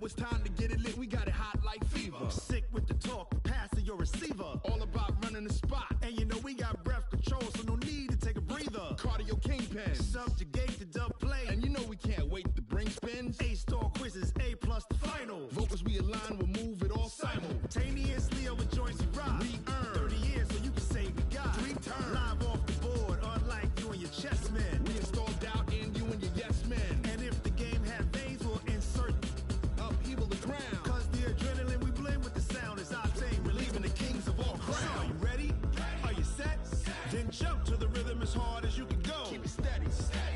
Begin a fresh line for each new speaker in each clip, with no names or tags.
it's time to get it lit. We got it hot like fever.
Sick with the talk, passing your receiver.
All about running the spot.
And you know we got breath control, so no need to take a breather.
Cardio kingpin.
Subjugate the dub play.
And you know we can't wait to bring spins.
A-star quizzes, A+ the final.
Vocals we align, we'll move it all
simultaneously over joints we rock.
We earn
30 years so you can say we got
3 turns.
Live off the board, unlike you and your chess men.
We install doubt in you and your yes men.
And if the game had veins, we'll insert
upheaval the ground.
Cause the adrenaline we blend with the sound is our thing, relieving the kings of all crowns. So are you ready? Are you set? Then jump to the rhythm as hard as you can go.
Keep it steady,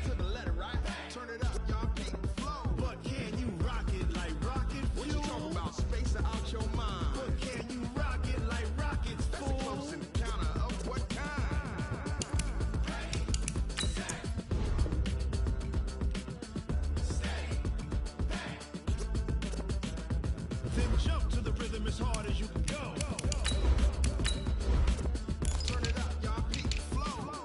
to the letter, right? Turn it up, y'all, keep the flow.
But can you rock it like rocket fuel?
What you talking about? Space out your mind.
But can you rock it like rockets, fool?
That's a close encounter of what kind?
Then jump to the rhythm as hard as you can go.
Turn it up, y'all, keep the flow.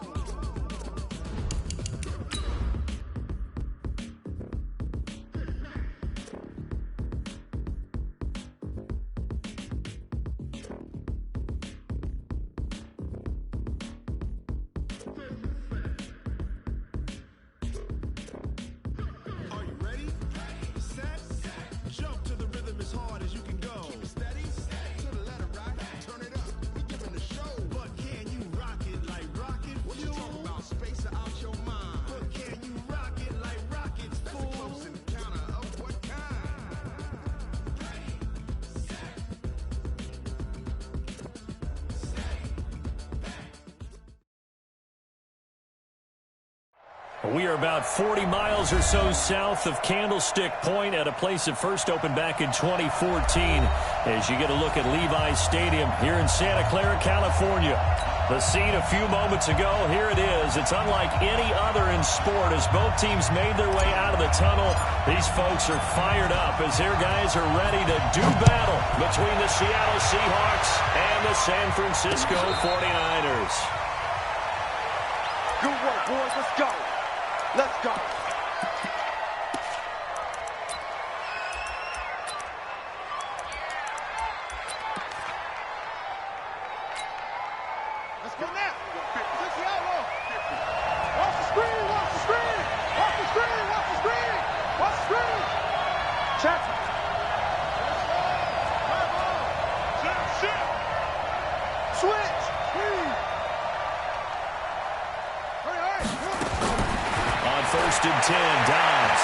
Are you ready? Set? Jump to the rhythm as hard as you can go.
Keep it steady, to the letter, right? Turn it up, we giving the show.
But can you rock it like rocket
What you
fuel?
talking about? Space out your mind.
But can you rock it like rockets,
That's a
fool?
close encounter of what kind?
We are about 40 miles or so south of Candlestick Point at a place that first opened back in 2014 as you get a look at Levi's Stadium here in Santa Clara, California. The scene a few moments ago, here it is. It's unlike any other in sport as both teams made their way out of the tunnel. These folks are fired up as their guys are ready to do battle between the Seattle Seahawks and the San Francisco 49ers.
Good work, boys. Let's go. Let's go. Let's go now. 60 outlaw. Watch the screen. Watch the screen. Watch the screen. Watch the screen. Watch the screen. Check. Switch.
On 1st and 10, Dobbs.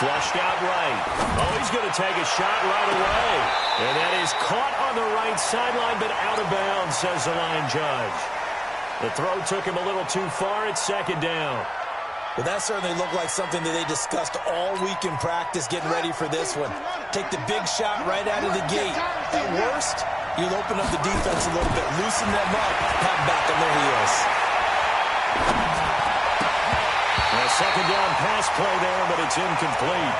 Flushed out right. Oh, he's going to take a shot right away. And that is caught on the right sideline, but out of bounds, says the line judge. The throw took him a little too far. It's 2nd down.
Well, that certainly looked like something that they discussed all week in practice, getting ready for this one. Take the big shot right out of the gate. At worst, you'll open up the defense a little bit, loosen them up, have back on their heels.
A 2nd down pass play there, but it's incomplete.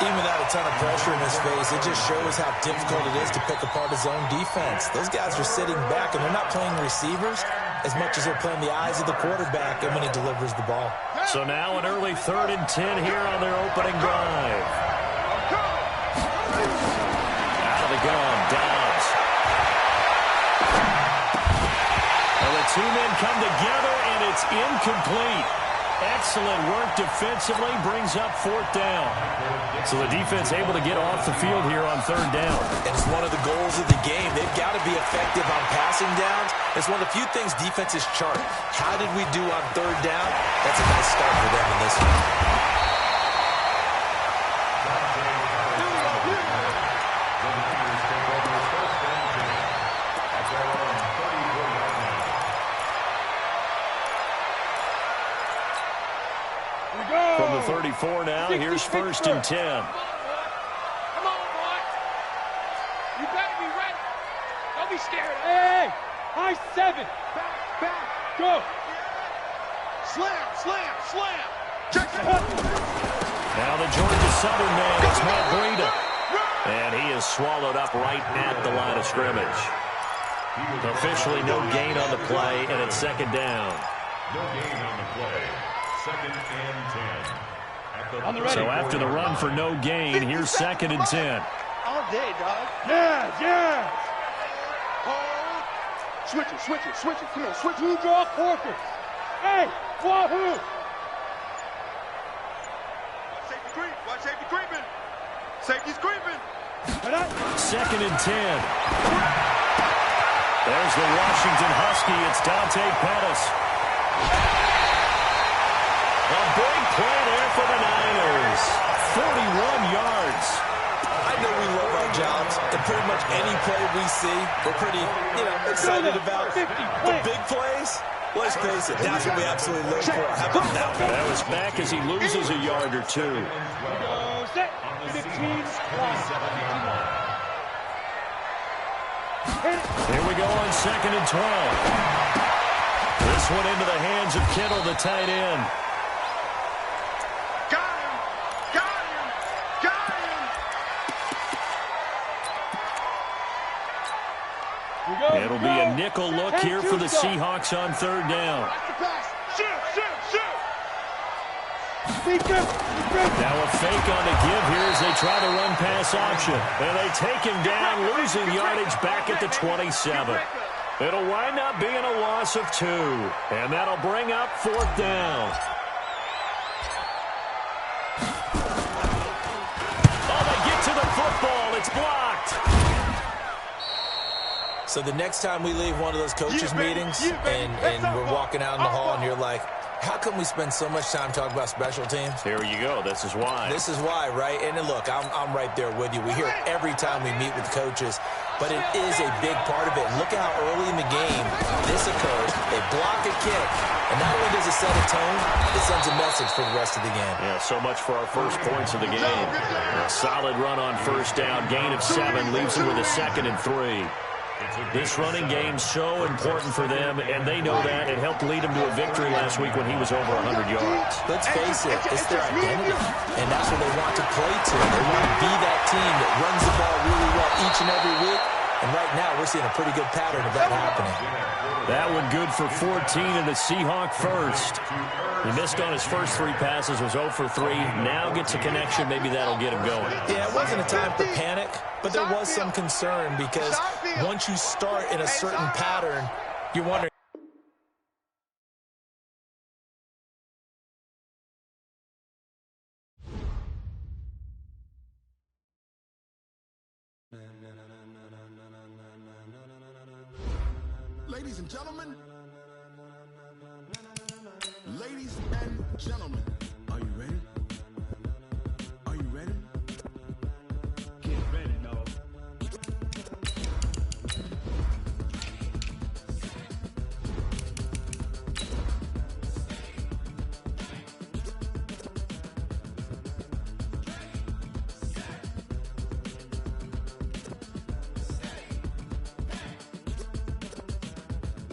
Even without a ton of pressure in his face, it just shows how difficult it is to pick apart his own defense. Those guys are sitting back, and they're not playing receivers as much as they're playing the eyes of the quarterback and when he delivers the ball.
So now an early 3rd and 10 here on their opening drive. Out of the gun, Dobbs. And the two men come together, and it's incomplete. Excellent work defensively, brings up 4th down. So the defense able to get off the field here on 3rd down.
And it's one of the goals of the game. They've got to be effective on passing downs. It's one of the few things defenses chart. How did we do on 3rd down? That's a nice start for them in this one.
From the 34 now, here's 1st and 10.
Come on, boy. You better be ready. Don't be scared. Hey, high 7. Back, go. Slam, slam, slam. Check the punt.
Now the Georgia Southern man, it's Matt Breida. And he is swallowed up right at the line of scrimmage. Officially no gain on the play, and it's 2nd down.
No gain on the play. 2nd and 10.
So after the run for no gain, here's 2nd and 10.
All day, dog. Yeah. Switch it. Come on, switch. Two draw quarters. Hey, wahoo!
Watch safety creeping. Safety's creeping.
2nd and 10. There's the Washington Husky. It's Dante Pettis. A big play there for the Niners. 41 yards.
I know we love our jobs, and pretty much any play we see, we're pretty, excited about. The big plays, let's face it, that's what we absolutely live for. How about that one?
That was back as he loses a yard or two.
Set. 15.
Here we go on 2nd and 12. This one into the hands of Kittle, the tight end.
Got him.
It'll be a nickel look here for the Seahawks on 3rd down.
Shoot.
Now a fake on the give here as they try the run pass option. And they take him down, losing yardage back at the 27. It'll wind up being a loss of 2. And that'll bring up 4th down. Oh, they get to the football. It's blocked.
So the next time we leave one of those coaches' meetings and we're walking out in the hall and you're like, how come we spend so much time talking about special teams?
Here you go. This is why.
This is why, right? And then look, I'm right there with you. We hear it every time we meet with coaches, but it is a big part of it. And look at how early in the game this occurs. They block a kick, and not only does it set a tone, it sends a message for the rest of the game.
Yeah, so much for our first points of the game. A solid run on 1st down. Gain of 7 leaves it with a 2nd and 3. This running game's so important for them, and they know that. It helped lead him to a victory last week when he was over 100 yards.
Let's face it, it's their identity, and that's what they want to play to. They want to be that team that runs the ball really well each and every week, and right now we're seeing a pretty good pattern of that happening.
That one good for 14 and the Seahawk first. He missed on his first 3 passes, was 0 for 3. Now gets a connection. Maybe that'll get him going.
Yeah, it wasn't a time for panic, but there was some concern because once you start in a certain pattern, you're wondering.
Ladies and gentlemen, are you ready? Are you ready?
Get ready, no.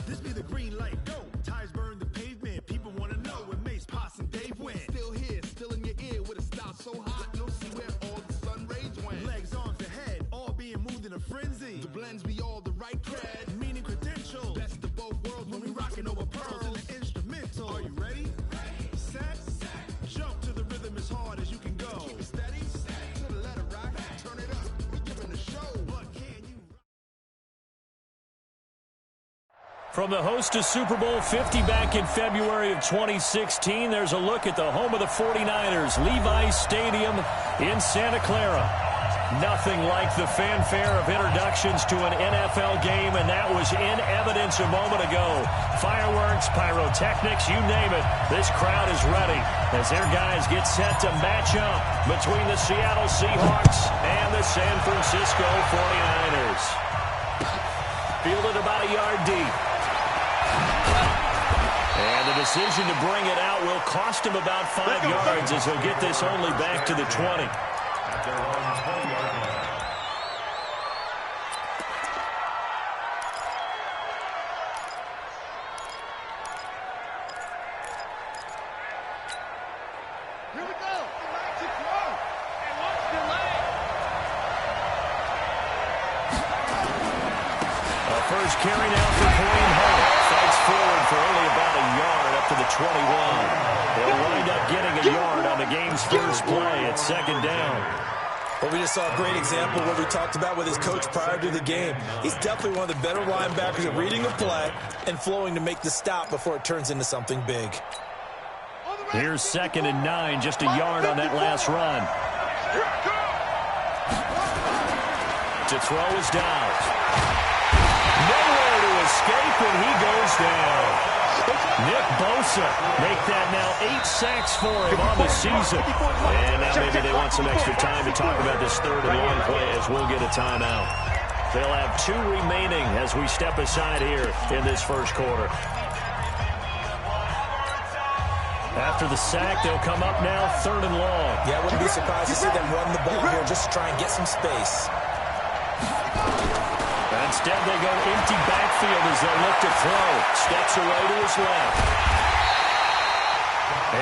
This be the green light, go. Tires burn the pavement. People want to know when Mace, Poss, and Dave went. Still here, still in your ear with a style so hot, you'll see where all the sun rays went. Legs, arms, ahead, all being moved in a frenzy. The blends be all the right cred, meaning credentials. Best of both worlds when we rockin' over pearls and the instrumental. Are you ready? Set, jump to the rhythm as hard as you can go. Keep it steady, to the letter right, turn it up. We giving the show, but can you?
From the host of Super Bowl 50 back in February of 2016, there's a look at the home of the 49ers, Levi's Stadium in Santa Clara. Nothing like the fanfare of introductions to an NFL game, and that was in evidence a moment ago. Fireworks, pyrotechnics, you name it. This crowd is ready as their guys get set to match up between the Seattle Seahawks and the San Francisco 49ers. Fielded about a yard deep. And the decision to bring it out will cost him about 5 yards as he'll get this only back to the 20.
Here we go. Magic throw. And watch the leg.
First carry now for Kareem Hunt. Fights forward for only about a yard up to the 21. They'll wind up getting a yard on the game's first play at second down.
Well, we just saw a great example of what we talked about with his coach prior to the game. He's definitely one of the better linebackers at reading a play and flowing to make the stop before it turns into something big.
Here's 2nd and 9, just a yard on that last run. To throw is Downs. Nowhere to escape, and he goes down. Nick Bosa make that now 8 sacks for him on the season. And now maybe they want some extra time to talk about this 3rd and long play as we'll get a timeout. They'll have 2 remaining as we step aside here in this first quarter. After the sack, they'll come up now 3rd and long.
Yeah, I wouldn't be surprised to see them run the ball here just to try and get some space.
Instead, they go empty backfield as they look to throw. Steps away to his left.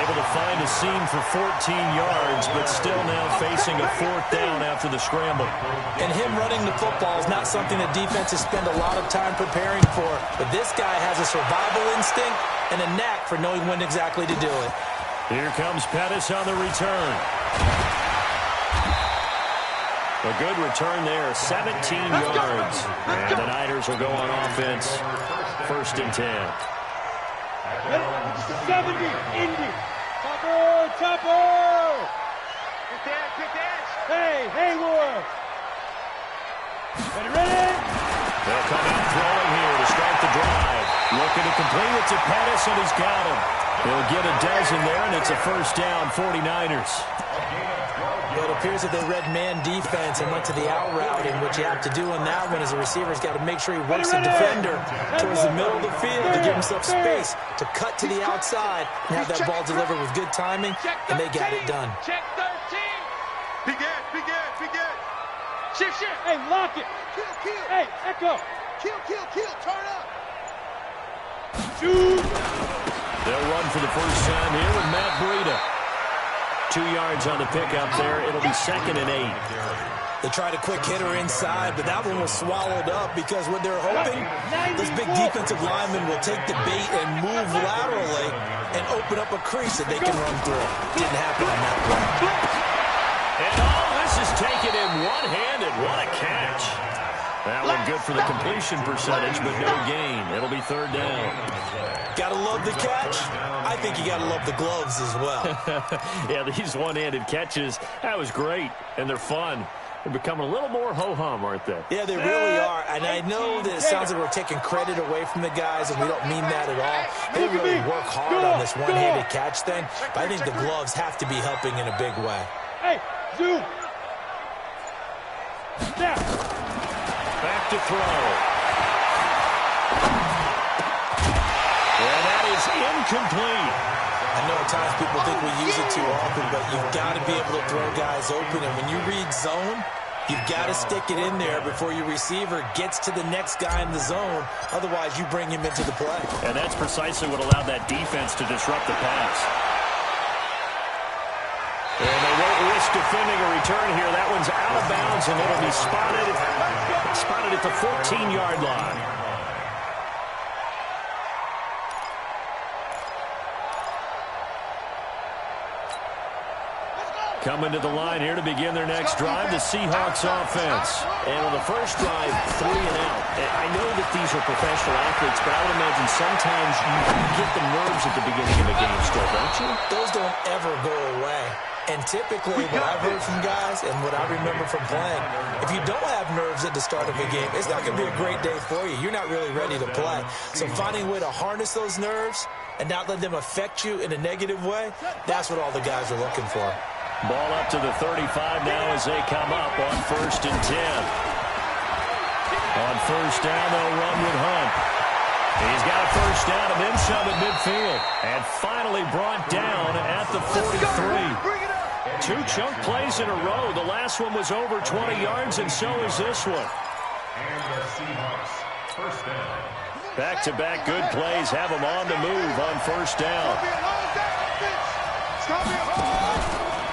Able to find a seam for 14 yards, but still now facing a 4th down after the scramble.
And him running the football is not something that defenses spend a lot of time preparing for. But this guy has a survival instinct and a knack for knowing when exactly to do it.
Here comes Pettis on the return. A good return there, 17 yards. And the Niners will go on offense, 1st and 10.
70, Indy. Chopper! Good dash. Hey, Haywood. Ready?
They'll come out throwing here to start the drive. Looking to complete it to Pettis, and he's got him. He'll get a dozen there, and it's a 1st down, 49ers.
It appears that they read man defense and went to the out route, and what you have to do on that one is a receiver's got to make sure he works the defender towards the middle of the field to give himself space to cut to the outside and have that ball delivered with good timing, and they got it done.
Check 13. Be good. Shift. Hey, lock it. Kill. Hey, echo. Kill. Turn up. Shoot.
They'll run for the first time here with Matt Breida. 2 yards on the pickup there. It'll be 2nd and 8.
They tried a quick hitter inside, but that one was swallowed up because what they're hoping, those big defensive linemen will take the bait and move laterally and open up a crease that they can run through. Didn't happen on that play.
And this is taken in one-handed. What a catch. That one good for the completion percentage, but no gain. It'll be 3rd down.
Gotta love the catch. I think you gotta love the gloves as well.
Yeah, these one-handed catches, that was great, and they're fun. They're becoming a little more ho-hum, aren't they?
Yeah, they really are. And I know that it sounds like we're taking credit away from the guys, and we don't mean that at all. They really work hard on this one-handed catch thing, but I think the gloves have to be helping in a big way.
Hey, zoom. Snap.
Back to throw. And that is incomplete.
I know at times people think we use it too often, but you've got to be able to throw guys open. And when you read zone, you've got to stick it in there before your receiver gets to the next guy in the zone. Otherwise, you bring him into the play.
And that's precisely what allowed that defense to disrupt the pass. And they won't risk defending a return here. That one's out of bounds, and it'll be spotted at the 14-yard line. Coming to the line here to begin their next drive, the Seahawks offense. And on the first drive, 3 and out. I know that these are professional athletes, but I would imagine sometimes you get the nerves at the beginning of a game still, don't you?
Those don't ever go away. And typically, what I've heard from guys and what I remember from playing, if you don't have nerves at the start of a game, it's not going to be a great day for you. You're not really ready to play. So finding a way to harness those nerves and not let them affect you in a negative way, that's what all the guys are looking for.
Ball up to the 35 now as they come up on 1st and 10. On 1st down, they'll run with Hunt. He's got a 1st down and then some at midfield. And finally brought down at the 43. 2 chunk plays in a row. The last one was over 20 yards, and so is this one.
And the Seahawks, 1st down.
Back-to-back good plays have them on the move on 1st down.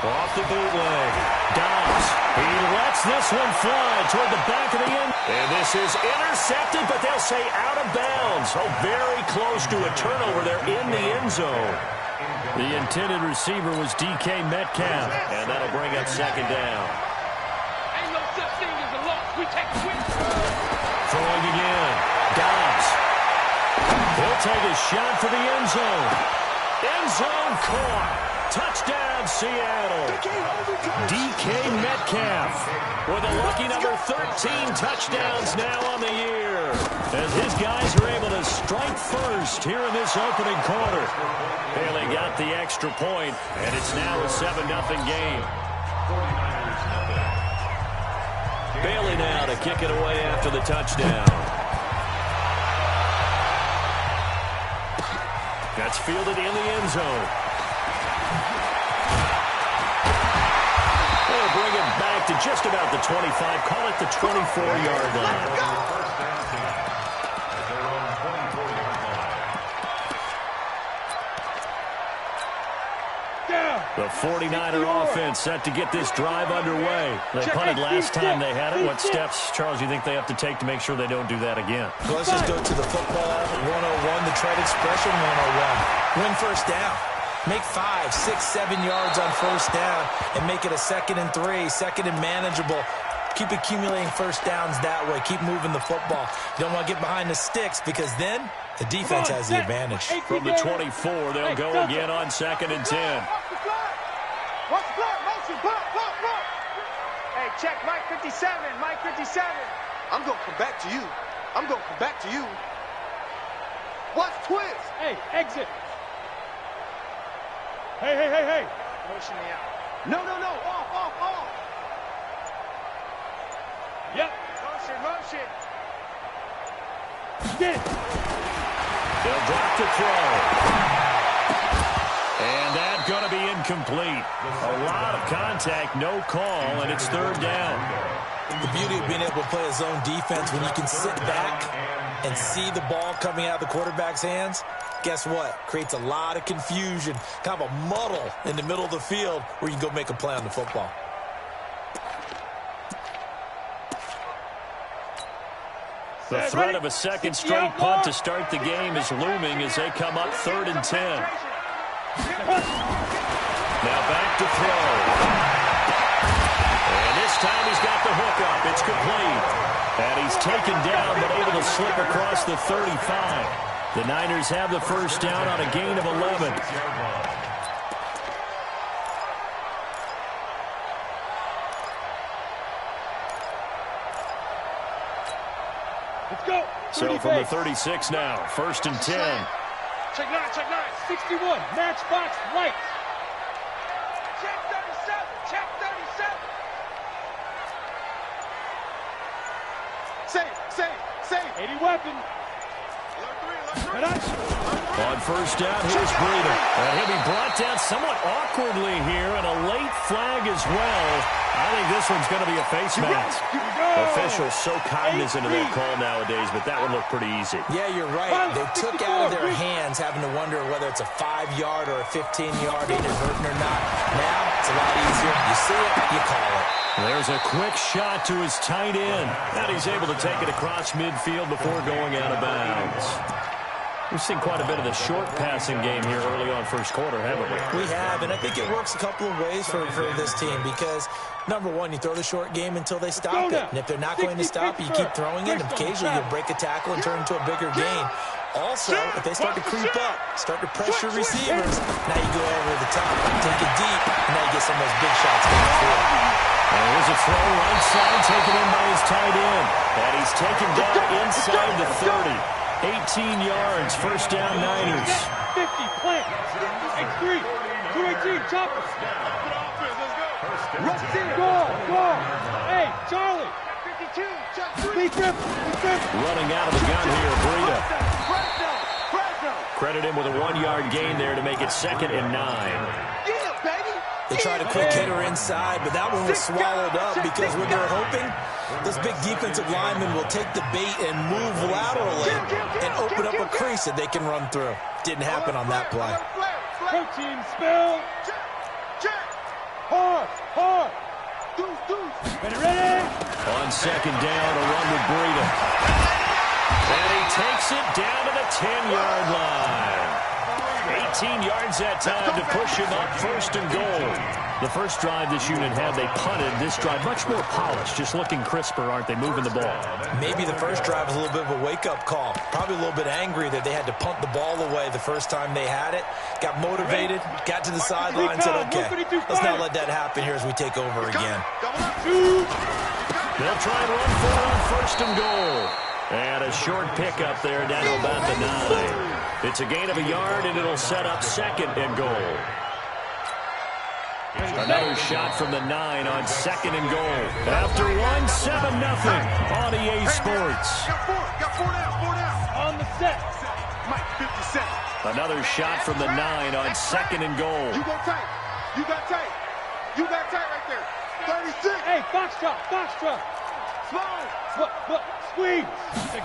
Off the bootleg. Dobbs. He lets this one fly toward the back of the end. And this is intercepted, but they'll say out of bounds. Oh, very close to a turnover there in the end zone. The intended receiver was DK Metcalf, and that'll bring up second down.
Ain't no such thing as a loss. We take a win.
Throwing again. Dobbs. He'll take a shot for the end zone. End zone caught. Touchdown, Seattle. DK Metcalf with a lucky number 13 touchdowns now on the year. As his guys are able to strike first here in this opening quarter. Bailey got the extra point, and it's now a 7-0 game. Bailey now to kick it away after the touchdown. That's fielded in the end zone. They'll bring it back to just about the 25. Call it the 24-yard line. The 49er offense set to get this drive underway. They punted last time they had it. What steps, Charles, you think they have to take to make sure they don't do that again?
Well, let's just go to the football 101, the trade expression 101. Win first down. Make 5, 6, 7 yards on first down and make it a 2nd and 3, 2nd and manageable. Keep accumulating first downs that way. Keep moving the football. You don't want to get behind the sticks because then the defense has the advantage.
From the 24, they'll go again on 2nd and 10.
Watch the block, motion, block. Hey, check Mike 57, Mike 57.
I'm going to come back to you. I'm going to come back to you. Watch twist.
Hey, exit. Hey. Motion me out. No. Off. Yep. Motion. Get it.
They'll drop to throw. And that's going to be incomplete. A lot of contact, no call, and it's 3rd down.
The beauty of being able to play a zone defense when you can sit back and see the ball coming out of the quarterback's hands, guess what? Creates a lot of confusion, kind of a muddle in the middle of the field where you can go make a play on the football.
The threat of a second straight punt to start the game is looming as they come up 3rd and 10. Now back to throw. And this time he's got the hook up. It's complete. And he's taken down but able to slip across the 35. The Niners have the first down on a gain of 11.
Let's go.
So from the 36 now, 1st and 10.
Check 9. 61. Matchbox right. Check 37. Save. 80 weapon.
On first down, here's Breida. And he'll be brought down somewhat awkwardly here, and a late flag as well. I think this one's going to be a face mask. Officials so cognizant of that call nowadays, but that one looked pretty easy.
Yeah, you're right. They took out of their hands having to wonder whether it's a 5-yard or a 15-yard inadvertent or not. Now, it's a lot easier. You see it, you call it.
There's a quick shot to his tight end. And he's able to take it across midfield before going out of bounds. We've seen quite a bit of the short passing game here early on first quarter, haven't we?
We have, and I think it works a couple of ways for this team because, number one, you throw the short game until they stop it. And if they're not going to stop it, you keep throwing it, and occasionally you'll break a tackle and turn into a bigger gain. Also, if they start to creep up, start to pressure receivers, now you go over the top, take it deep, and now you get some of those big shots going forward.
And here's a throw right side taken in by his tight end. And he's taken down inside the 30. 18 yards, first down Niners.
50, plant. X3, 218, chopper. Rush in, go. Hey, Charlie. 52, Lee Griffin.
Running out of the gun here, Breida. Credit him with a 1-yard gain there to make it 2nd and 9.
They tried a quick hitter inside, but that one was swallowed up because what they're hoping, those big defensive linemen will take the bait and move laterally and open up a crease that they can run through. Didn't happen on that play.
Protein spill. Hard, hard. Deuce, deuce. Ready?
On second down, a run with Breida. And he takes it down to the 10-yard line. 18 yards that time to push him up, first and goal. The first drive this unit had, they punted. This drive, much more polished, just looking crisper, aren't they, moving the ball?
Maybe the first drive was a little bit of a wake-up call. Probably a little bit angry that they had to punt the ball away the first time they had it. Got motivated, got to the sideline, said, okay, let's not let that happen here as we take over again.
They'll try and run for it on first and goal. And a short pickup there down to about the 9. It's a gain of a yard, and it'll set up second and goal. Another shot from the 9 on second and goal. After one, 7-0 on EA Sports.
Got four down.
On the set.
Mike, 50 seconds.
Another shot from the 9 on second and goal.
You go tight. You got tight. You got tight right there. 36.
Hey, box drop.
Slow.
Look, squeeze.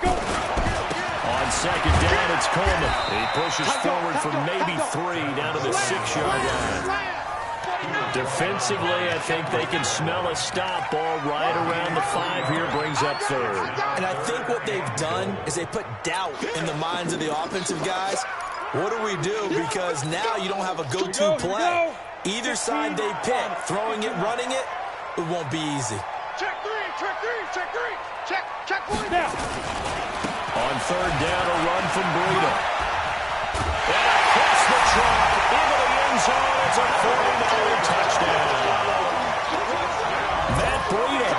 Go.
On second down, it's Coleman. He pushes forward for maybe 3 down to the 6-yard line. Defensively, I think they can smell a stop. Ball right around the 5 here, brings up third.
And I think what they've done is they put doubt in the minds of the offensive guys. What do we do? Because now you don't have a go-to play. Either side they pick, throwing it, running it, it won't be easy.
Check three. Check one.
Now.
On third down, a run from Breida. And across the track, into the end zone, it's a 49er touchdown. Matt Breida,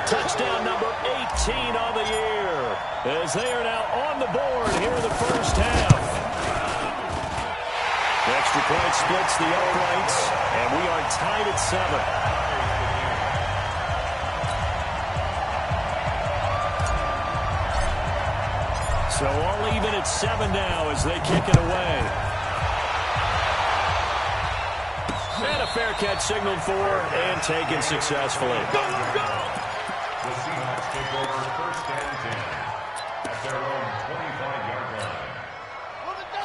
touchdown number 18 on the year, as they are now on the board here in the first half. The extra point splits the uprights, and we are tied at 7. So all even at 7 now as they kick it away. And a fair catch signaled for and taken successfully.
The Seahawks take over first and 10 at their own 25-yard line.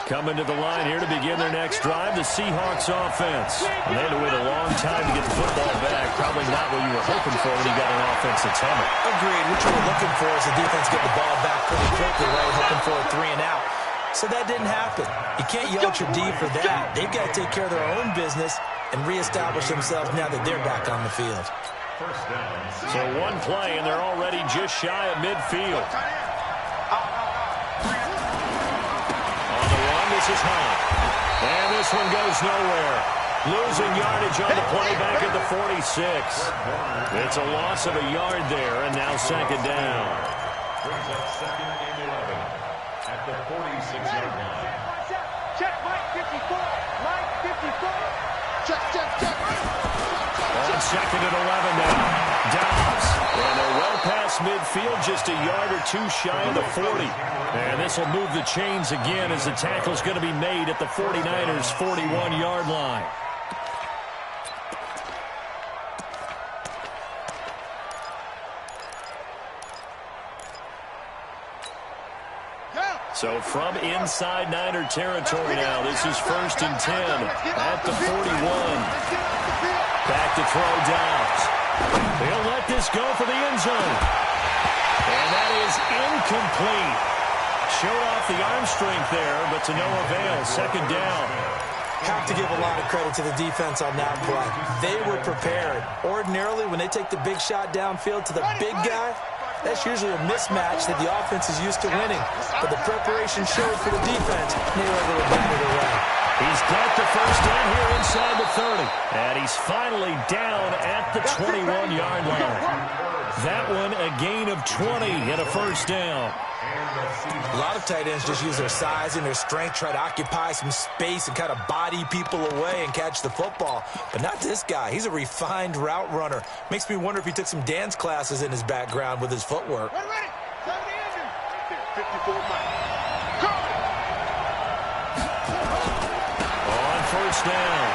Coming to the line here to begin their next drive, the Seahawks offense. And they had to wait a long time to get the football back. Probably not what you were hoping for when you got an offense that's humming.
Agreed. What you were looking for is the defense get the ball back pretty quickly, right? Hoping for a 3 and out. So that didn't happen. You can't yell at your D for that. They've got to take care of their own business and reestablish themselves now that they're back on the field.
So one play, and they're already just shy of midfield. On the run, this is Hunt. And this one goes nowhere. Losing yardage on the play back at the 46. It's a loss of a yard there, and now second down.
Brings up second and 11 at the 46-yard line.
Check Mike 54. Mike 54. Check.
On second and 11 now. Dobbs. And they're well past midfield, just a yard or 2 shy of the 40. And this will move the chains again as the tackle's going to be made at the 49ers' 41-yard line. So from inside Niner territory now, this is first and 10 at the 41. Back to throw Dobbs. They'll let this go for the end zone. And that is incomplete. Showed off the arm strength there, but to no avail. Second down.
Have to give a lot of credit to the defense on that play. They were prepared. Ordinarily, when they take the big shot downfield to the big guy, that's usually a mismatch that the offense is used to winning. But the preparation showed for the defense, and they were able to bat it away.
He's got the first down here inside the 30. And he's finally down at the 21-yard line. That one a gain of 20 and a first down.
A lot of tight ends just use their size and their strength, try to occupy some space and kind of body people away and catch the football. But not this guy. He's a refined route runner. Makes me wonder if he took some dance classes in his background with his footwork.
Ready. 54 Mike.
On first down.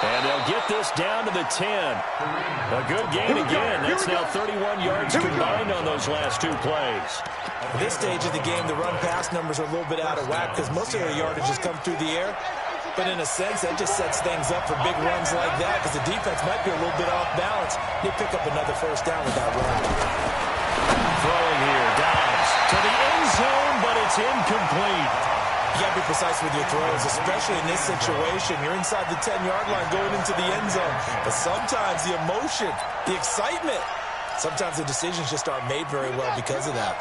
And they'll get this down to the 10. A good gain again. That's now 31 yards combined on those last 2 plays.
At this stage of the game, the run-pass numbers are a little bit out of whack because most of their yardage has come through the air. But in a sense, that just sets things up for big runs like that because the defense might be a little bit off balance. They pick up another first down with that run.
Throwing here, Dobbs to the end zone, but it's incomplete.
You got to be precise with your throws, especially in this situation. You're inside the 10-yard line going into the end zone. But sometimes the emotion, the excitement, sometimes the decisions just aren't made very well because of that.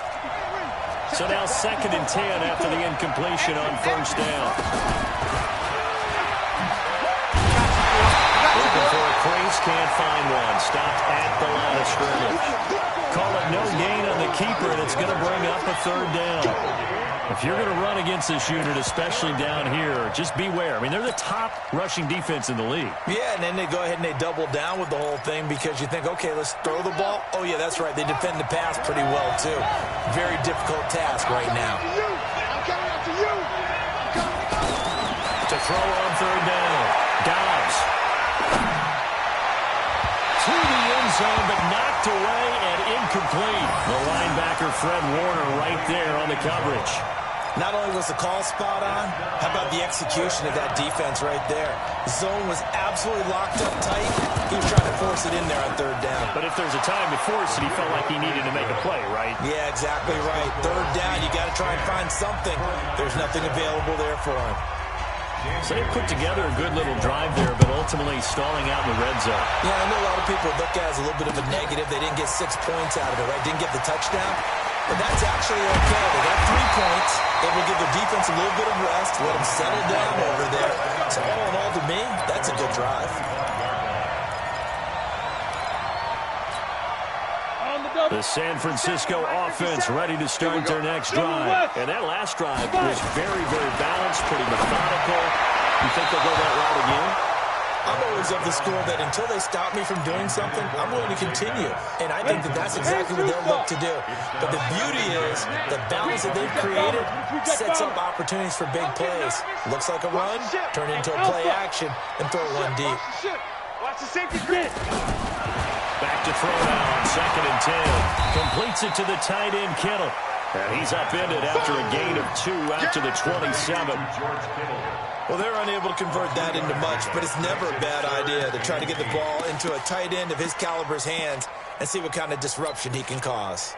So now 2nd and 10 after the incompletion on first down. Looking for a crease, can't find one. Stopped at the line of scrimmage. Call it no gain on the keeper, and it's going to bring up a 3rd down. If you're going to run against this unit, especially down here, just beware. I mean, they're the top rushing defense in the league.
Yeah, and then they go ahead and they double down with the whole thing because you think, okay, let's throw the ball. Oh, yeah, that's right. They defend the pass pretty well, too. Very difficult task right now.
To throw on 3rd down. Dobbs. To the end zone, but knocked away and incomplete. The linebacker, Fred Warner, right there on the coverage.
Not only was the call spot on, how about the execution of that defense right there? The zone was absolutely locked up tight. He was trying to force it in there on 3rd down.
But if there's a time to force it, he felt like he needed to make a play, right?
Yeah, exactly right. 3rd down, you got to try and find something. There's nothing available there for him.
So they put together a good little drive there, but ultimately stalling out in the red zone.
Yeah, I know a lot of people look at it as a little bit of a negative. They didn't get 6 points out of it, right? Didn't get the touchdown. But that's actually okay. They got 3 points. It will give the defense a little bit of rest, let them settle down over there. So all in all, to me, that's a good drive.
The San Francisco offense ready to start their next drive. And that last drive was very, very balanced, pretty methodical. You think they'll go that route again?
I'm always of the school that until they stop me from doing something, I'm willing to continue. And I think that that's exactly what they'll look to do. But the beauty is the balance that they've created sets up opportunities for big plays. Looks like a run, turn into a play action, and throw one deep.
Watch the safety grid.
Back to throw now on 2nd and 10. Completes it to the tight end, Kittle. And he's upended after a gain of 2 out to the 27.
Well, they're unable to convert that into much, but it's never a bad idea to try to get the ball into a tight end of his caliber's hands and see what kind of disruption he can cause.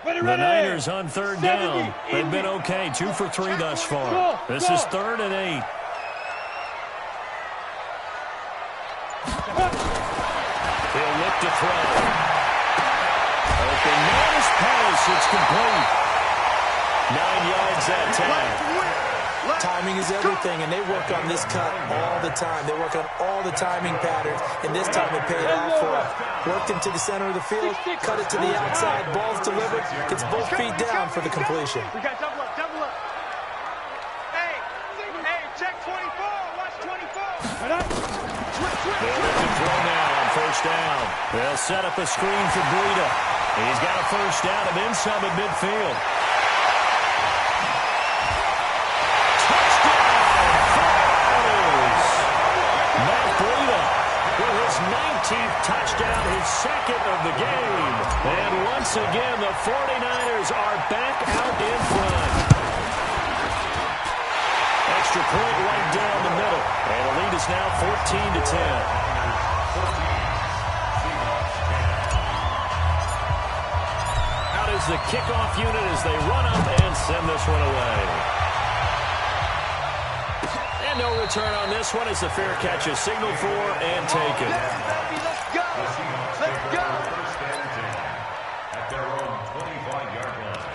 The Niners on 3rd down. They've been okay, 2 for 3 thus far. This is 3rd and 8. He'll look to throw. Open man's pass. It's complete. 9 yards that time.
Timing is everything, and they work on this cut all the time. They work on all the timing patterns, and this time it paid off for them. Worked into the center of the field, cut it to the outside, ball's delivered, gets both feet down for the completion.
We got double up, double up. Hey, check 24, watch 24.
They'll look to throw now on first down. They'll set up a screen for Breida. He's got a first down and then some at midfield. With his 19th touchdown, his 2nd of the game. And once again, the 49ers are back out in front. Extra point right down the middle. And the lead is now 14-10. Out is the kickoff unit as they run up and send this one away. And no return on this one as the fair catch is signaled for and taken.
Let's go. Let's go.
At their own 25-yard line.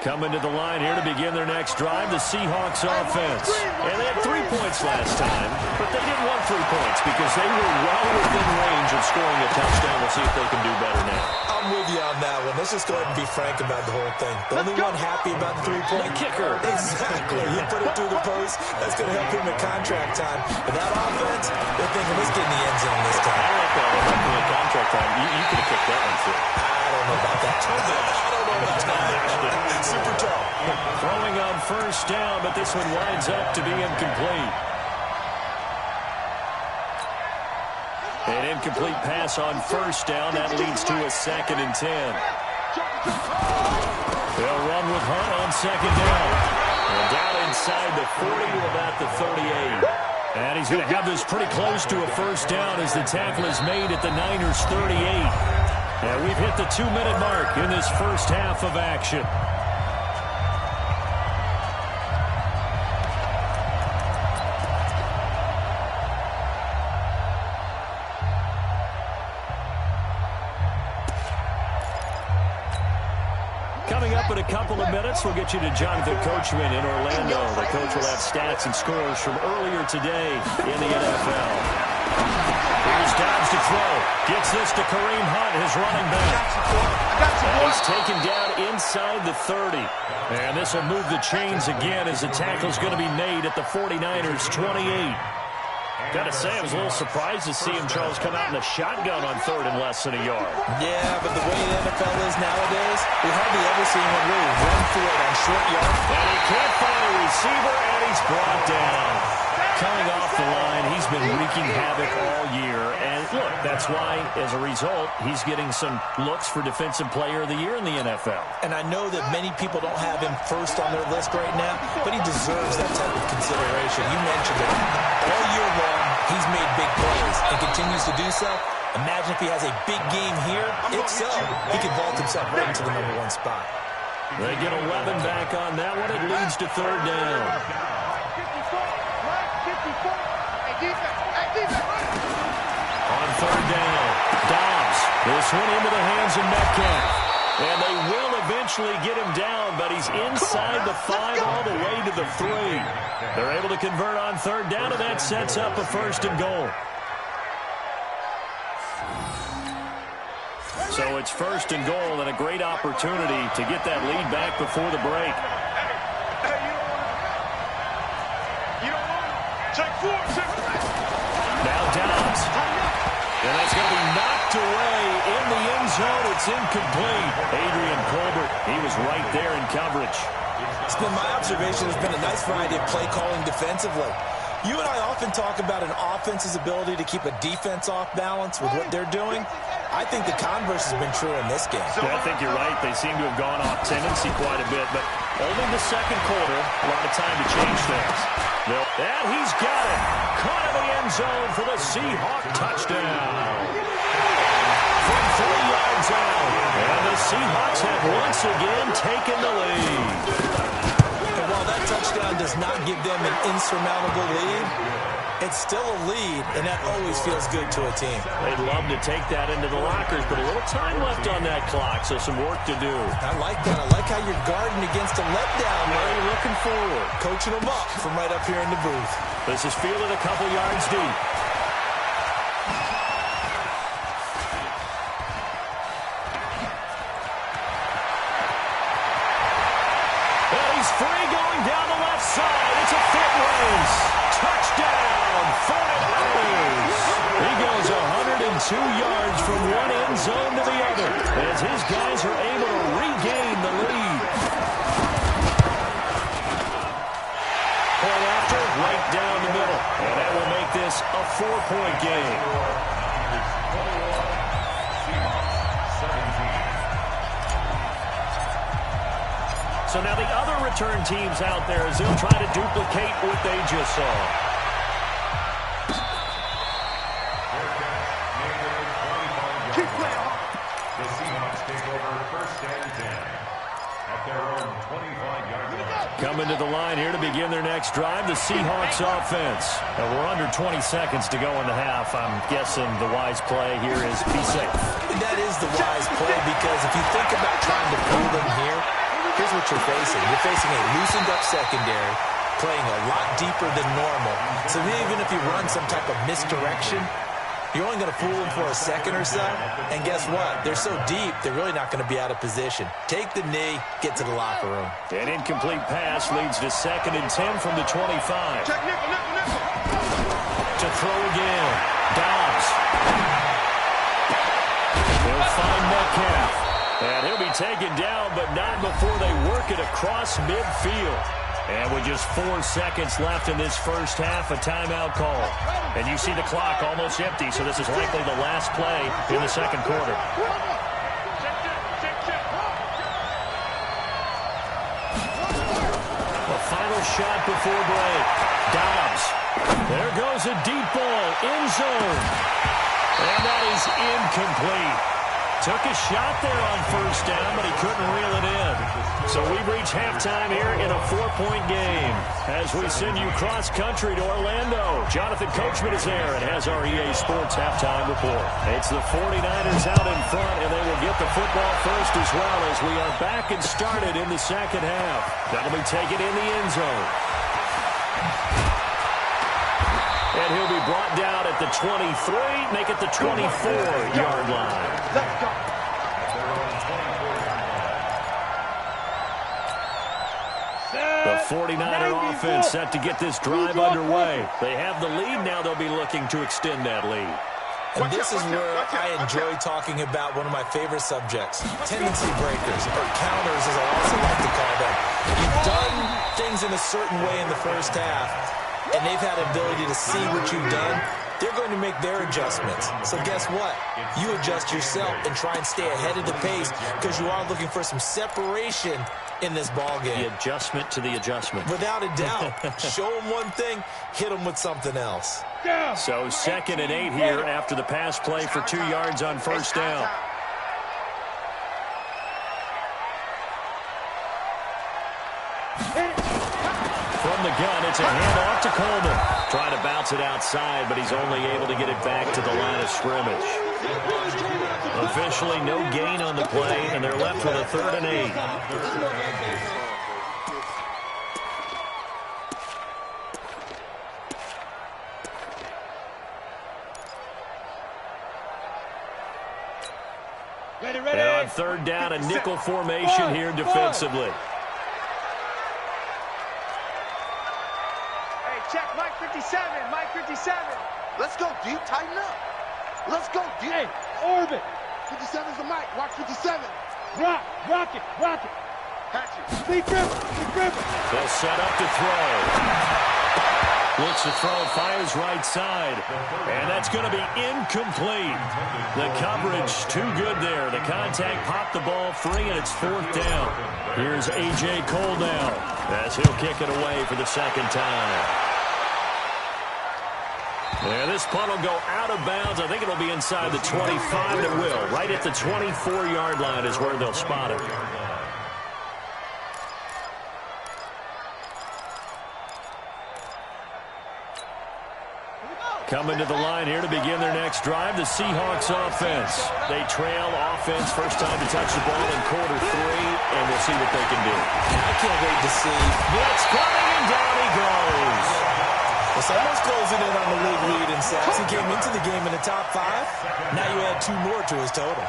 Coming to the line here to begin their next drive, the Seahawks offense. And they had 3 points last time, but they didn't want 3 points because they were well within range of scoring a touchdown. We'll see if they can do better now.
I'm with you on that one. Let's just go ahead and be frank about the whole thing. The only one happy about the 3-point
kicker.
Exactly. You put it through the post. That's going to help him at contract time. But that offense, they're thinking, let's get in the end zone this time.
I like that one. At contract time, you could have kicked that one through.
I don't know about that. I don't know about that. super tall.
Throwing on first down, but this one winds up to be incomplete. An incomplete pass on first down. That leads to a 2nd and 10. They'll run with Hunt on 2nd down. And down inside the 40 to about the 38. And he's going to have this pretty close to a first down as the tackle is made at the Niners 38. And we've hit the 2-minute mark in this first half of action. Coming up in a couple of minutes, we'll get you to Jonathan Coachman in Orlando. The coach will have stats and scores from earlier today in the NFL. Here's Dobbs to throw. Gets this to Kareem Hunt, his running back. And he's taken down inside the 30. And this will move the chains again as the tackle's going to be made at the 49ers 28. Got to say, I was a little surprised to see him, Charles, come out in a shotgun on 3rd and less than a yard.
Yeah, but the way the NFL is nowadays, we hardly ever see him really run for it on short yards.
And he can't find a receiver, and he's brought down. Coming off the line, he's been wreaking havoc all year. And look, that's why, as a result, he's getting some looks for Defensive Player of the Year in the NFL.
And I know that many people don't have him first on their list right now, but he deserves that type of consideration. You mentioned it. All year long, he's made big plays and continues to do so. Imagine if he has a big game here. If so, he could vault himself right into the #1 spot.
They get 11 back on that one. It leads to 3rd down. On 3rd down, Dobbs. This one into the hands of Metcalf. And they will eventually get him down, but he's inside the 5 all the way to the 3. They're able to convert on 3rd down, and that sets up a 1st and goal. So it's 1st and goal and a great opportunity to get that lead back before the break. Now Dobbs. And that's going to be knocked away in the end zone. It's incomplete. Adrian Colbert, he was right there in coverage.
It's been my observation. There's been a nice variety of play calling defensively. You and I often talk about an offense's ability to keep a defense off balance with what they're doing. I think the converse has been true in this game.
Yeah, I think you're right. They seem to have gone off tendency quite a bit, but only the 2nd quarter, a lot of time to change things. And he's got it. Caught in the end zone for the Seahawk touchdown. From 3 yards out. And the Seahawks have once again taken the lead.
And while that touchdown does not give them an insurmountable lead, it's still a lead, and that always feels good to a team.
They'd love to take that into the lockers, but a little time left on that clock, so some work to do.
I like that. I like how you're guarding against a letdown.
Really looking forward.
Coaching them up from right up here in the booth.
This is fielded a couple yards deep. And he's free going down the left side. It's a foot race. Touchdown, 49ers. He goes 102 yards from one end zone to the other as his guys are able to regain the lead. Point after, right down the middle. And that will make this a 4-point game. So now the other return teams out there as they'll try to duplicate what they just saw.
Keep playing. The Seahawks take over 1st and 10 at their own 25-yard line.
Coming to the line here to begin their next drive, the Seahawks offense. Now we're under 20 seconds to go in the half. I'm guessing the wise play here is be safe.
That is the wise play, because if you think about trying to pull them here, here's what you're facing. You're facing a loosened up secondary, playing a lot deeper than normal. So even if you run some type of misdirection, you're only going to fool them for a second or so. And guess what? They're so deep, they're really not going to be out of position. Take the knee, get to the locker room.
An incomplete pass leads to 2nd and 10 from the 25. To throw again. Dobbs. He'll find Metcalf. And he'll be taken down, but not before they work it across midfield. And with just 4 seconds left in this first half, a timeout call. And you see the clock almost empty, so this is likely the last play in the second quarter. A final shot before break. Dobbs. There goes a deep ball, end zone. And that is incomplete. Took a shot there on first down, but he couldn't reel it in. So we've reached halftime here in a 4-point game as we send you cross-country to Orlando. Jonathan Coachman is there and has our EA Sports halftime report. It's the 49ers out in front, and they will get the football first as well as we are back and started in the second half. That'll be taken in the end zone. And he'll be brought down at the 23, make it the 24-yard line.
Let's go.
The 49er offense set to get this drive underway. They have the lead now. They'll be looking to extend that lead.
And this is where I enjoy talking about one of my favorite subjects, tendency breakers, or counters as I also like to call them. You've done things in a certain way in the first half, and they've had the ability to see what you've done. They're going to make their adjustments. So guess what? You adjust yourself and try and stay ahead of the pace because you are looking for some separation in this ball game.
The adjustment to the adjustment.
Without a doubt. Show them one thing, hit them with something else.
So 2nd and 8 here after the pass play for 2 yards on first down. From the gun, it's a handoff to Coleman. Trying to bounce it outside, but he's only able to get it back to the line of scrimmage. Officially no gain on the play, and they're left with a 3rd and 8. And on 3rd down, a nickel formation here defensively.
Check, Mike 57, Mike 57.
Let's go deep, tighten up. Let's go deep.
Hey, orbit.
57's the Mike, watch 57.
Rock it.
Catch it.
Big river.
They'll set up to throw. Looks to throw, fires right side. And that's going to be incomplete. The coverage too good there. The contact popped the ball free, and it's 4th down. Here's A.J. Cole now as he'll kick it away for the 2nd time. And this punt will go out of bounds. I think it'll be inside the 25. It will. Right at the 24-yard line is where they'll spot it. Coming to the line here to begin their next drive, the Seahawks offense. They trail offense, first time to touch the ball in quarter 3, and we'll see what they can do.
I can't wait to see.
Blitz coming, and down he goes.
Well, someone's closing in on the league lead in sacks. He came into the game in the top 5. Now you add 2 more to his total.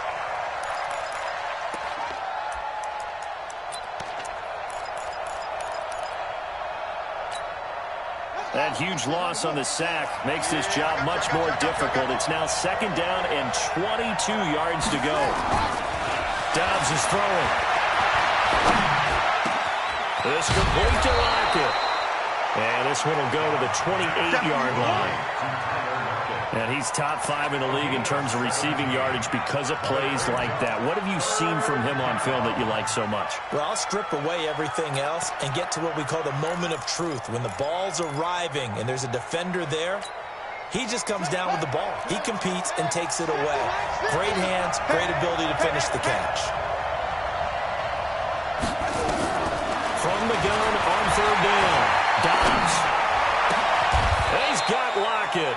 That huge loss on the sack makes this job much more difficult. It's now 2nd down and 22 yards to go. Dobbs is throwing. This complete to Lockett. And this one will go to the 28-yard line. And he's top 5 in the league in terms of receiving yardage because of plays like that. What have you seen from him on film that you like so much?
Well, I'll strip away everything else and get to what we call the moment of truth. When the ball's arriving and there's a defender there, he just comes down with the ball. He competes and takes it away. Great hands, great ability to finish the catch.
From the gun on 3rd down, Dobbs. He's got Lockett.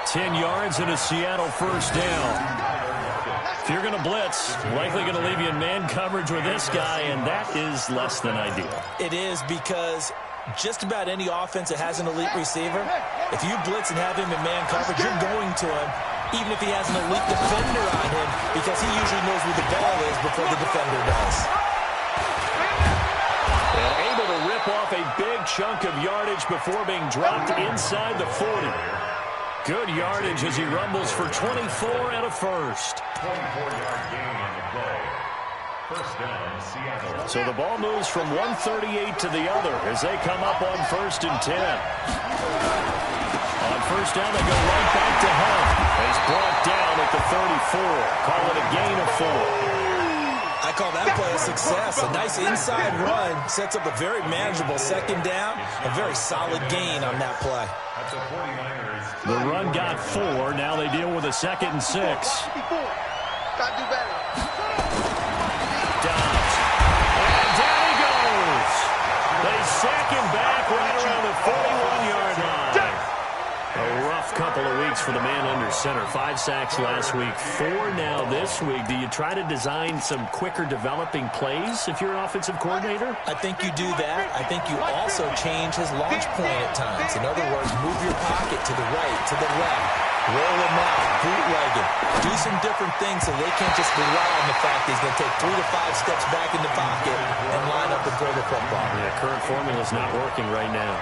10 yards and a Seattle first down. If you're going to blitz, likely going to leave you in man coverage with this guy, and that is less than ideal.
It is because just about any offense that has an elite receiver, if you blitz and have him in man coverage, you're going to him, even if he has an elite defender on him, because he usually knows where the ball is before the defender does.
And able to rip off a big chunk of yardage before being dropped inside the 40. Good yardage as he rumbles for 24 and a first.
24-yard gain on the play. First down, Seattle.
So the ball moves from 138 to the other as they come up on 1st and 10. On 1st down, they go right back to Hunt. He's brought down at the 34. Call it a gain of 4.
I call that play a success. A nice inside run sets up a very manageable 2nd down. A very solid gain on that play.
At the 49ers.
The run got 4. Now they deal with a 2nd and 6.
Gotta do better.
Dobbs. And down he goes. They sack him back right around the 41-yard line. A rough couple of weeks for the man under center. 5 sacks last week, 4 now this week. Do you try to design some quicker developing plays if you're an offensive coordinator?
I think you do that. I think you also change his launch point at times. In other words, move your pocket to the right, to the left. Roll him out, bootleg him. Do some different things so they can't just rely on the fact that he's going to take 3 to 5 steps back in the pocket and line up and throw the football.
Yeah, current formula's not working right now.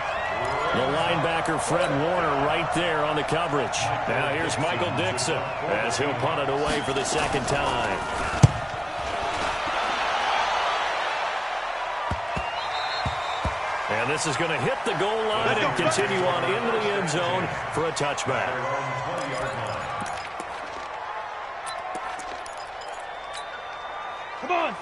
The linebacker, Fred Warner, right there on the coverage. Now here's Michael Dixon as he'll punt it away for the 2nd time. And this is going to hit the goal line and continue on into the end zone for a touchback.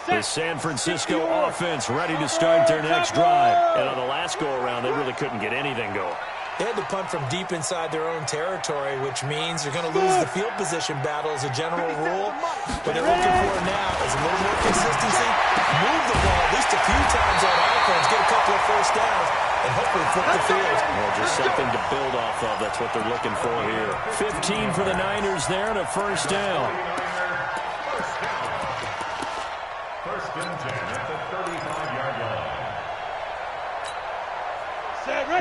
The San Francisco offense ready to start their next drive. And on the last go-around, they really couldn't get anything going.
They had to punt from deep inside their own territory, which means they're going to lose the field position battle as a general rule. What they're looking for now is a little more consistency, move the ball at least a few times on offense, get a couple of 1st downs, and hopefully flip the field.
Well, just something to build off of. That's what they're looking for here. 15 for the Niners there and a 1st down.
First and 10 at the 35-yard line.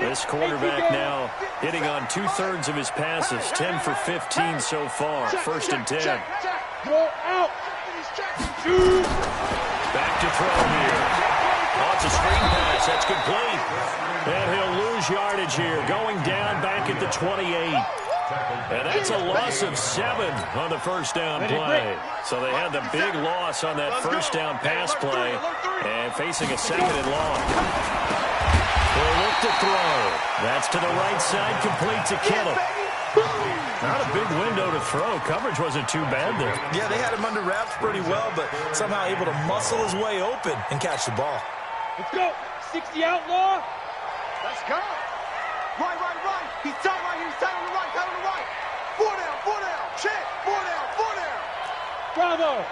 This quarterback now hitting on 2/3 of his passes, 10 for 15 so far. 1st and 10.
Go out.
Back to throw here. Oh, it's a screen pass. That's complete. And he'll lose yardage here. Going down back at the 28. And that's a loss of 7 on the 1st down play. So they had the big loss on that 1st down pass play and facing a 2nd and long. They'll look to throw. That's to the right side, complete to Kittle. Not a big window to throw. Coverage wasn't too bad there.
Yeah, they had him under wraps pretty well, but somehow able to muscle his way open and catch the ball.
Let's go. 60 outlaw.
Let's go. Right. He's tight right here. He's tight on the right. Tight on the right. 4 down. Check. 4 down.
Bravo.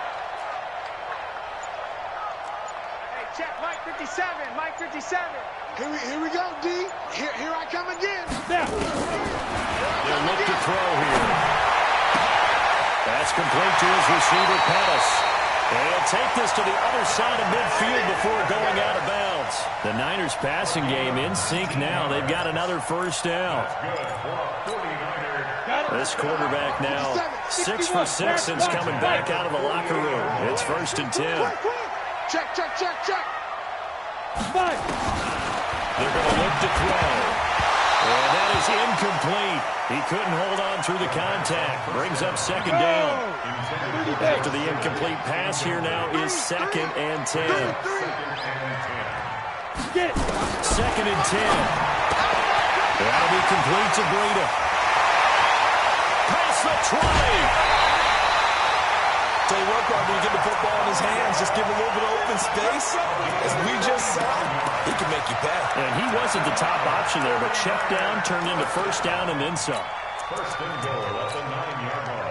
Hey, check. Mike 57. Here we go, D. Here I come again.
Now.
They'll look to throw here. That's complete to his receiver, Pettis. And he'll take this to the other side of midfield before going out of bounds. The Niners passing game in sync now. They've got another 1st down. This quarterback now 6 for 6 since coming back out of the locker room. It's 1st and 10.
Check.
5.
They're going to look to throw. And that is incomplete. He couldn't hold on through the contact. Brings up 2nd down. After the incomplete pass, here now is 2nd and 10. 2nd and 10. That'll be complete to Breida. Past the 20.
Tell you what, Bob, when you get the football in his hands, just give him a little bit of open space. As we just saw, he can make you pay.
And he wasn't the top option there, but check down turned into 1st down and then some.
1st and goal at the 9-yard line.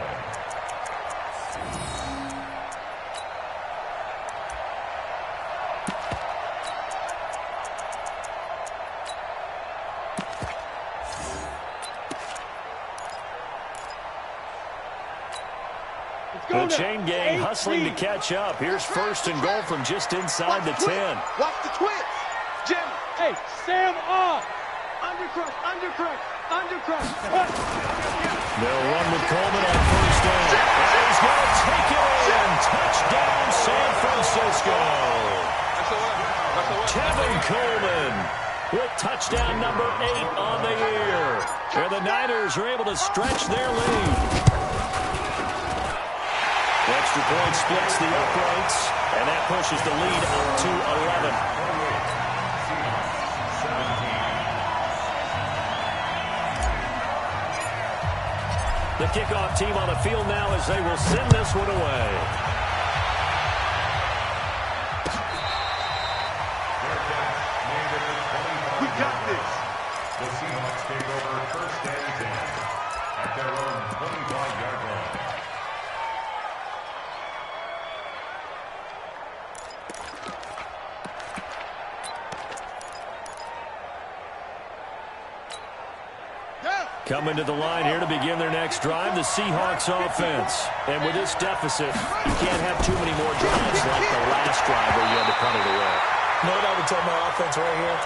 The chain gang hustling to catch up. Here's 1st and goal from just inside the 10.
Watch the twist. Jim.
Hey, Sam off.
Undercrush.
They'll run with Coleman on 1st down. And he's going to take it in. Touchdown, San Francisco. Kevin Coleman with touchdown number 8 on the year. And the Niners are able to stretch their lead. That's extra point splits the uprights, and that pushes the lead up to 11. The kickoff team on the field now as they will send this one away.
We got this.
The Seahawks take over first and 10 at their own 25-yard line.
Coming to the line here to begin their next drive, the Seahawks offense. And with this deficit, you can't have too many more drives like the last drive where you had to punt it away.
You know what I would tell my offense right here?